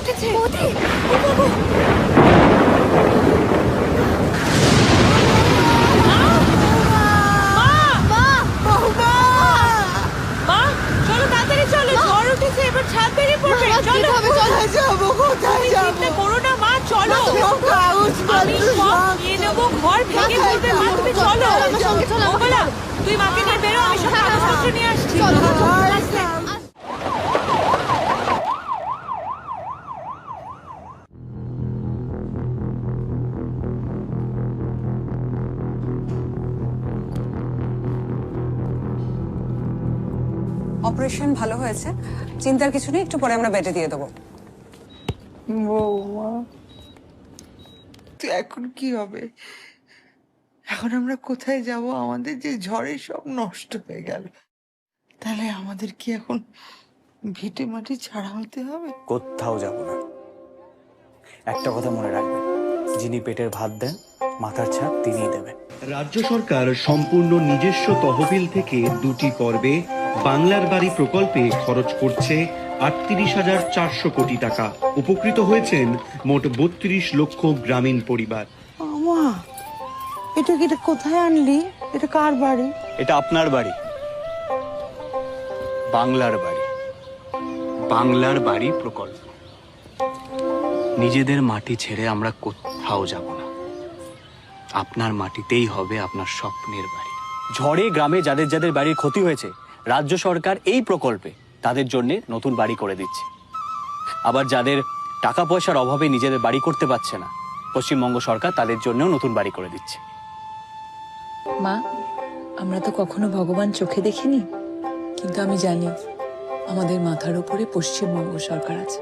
উঠেছে। মা চলো তাড়াতাড়ি চলো, ঝড় উঠেছে, এবার ছাদ বেরিয়ে পড়বে। চলো কোথায় যাবো, কোথায় যাবো? চিন্তা করো না মা, চলো সব আমি কাগজপত্র সব নিয়ে নেবো, ঘর ভেঙে পড়বে মা, তুমি চলো। আমার সঙ্গে চলো, আমার মোগলা, তুই মাকে নিয়ে বেরো, আমি সব কাগজপত্র নিয়ে আসছি। অপারেশন ভালো হয়েছে, চিন্তার কিছু নেই, একটু পরে আমরা বেডে দিয়ে দেবো। বৌমা, তো এখন কি হবে? এখন আমরা কোথায় যাব? আমাদের যে ঝড়ে সব নষ্ট হয়ে গেল। তাহলে আমাদের কি এখন ভিটে মাটি ছাড়া হতে হবে? কোথাও যাব না। একটা কথা মনে রাখবেন, যিনি পেটের ভাত দেন মাথার ছাদ তিনিই দেবেন। রাজ্য সরকার সম্পূর্ণ নিজস্ব তহবিল থেকে 2টি পর্বে বাংলার বাড়ি প্রকল্পে খরচ করছে 38,400 কোটি টাকা। উপকৃত হয়েছেন মোট 32 লক্ষ গ্রামীণ পরিবার। মা, এটা কোথায় আনলি? এটা কার বাড়ি? এটা আপনার বাড়ি, বাংলার বাড়ি। বাংলার বাড়ি প্রকল্প। নিজেদের মাটি ছেড়ে আমরা কোথাও যাব না। আপনার মাটিতেই হবে আপনার স্বপ্নের বাড়ি। ঝড়ে গ্রামে যাদের যাদের বাড়ির ক্ষতি হয়েছে, রাজ্য সরকার এই প্রকল্পে তাদের জন্য নতুন বাড়ি করে দিচ্ছে। আবার যাদের টাকা পয়সার অভাবে নিজেদের বাড়ি করতে পারছে না, পশ্চিমবঙ্গ সরকার তাদের জন্যও নতুন বাড়ি করে দিচ্ছে। মা, আমরা তো কখনো ভগবান চোখে দেখিনি, কিন্তু আমি জানি আমাদের মাথার উপরে পশ্চিমবঙ্গ সরকার আছে।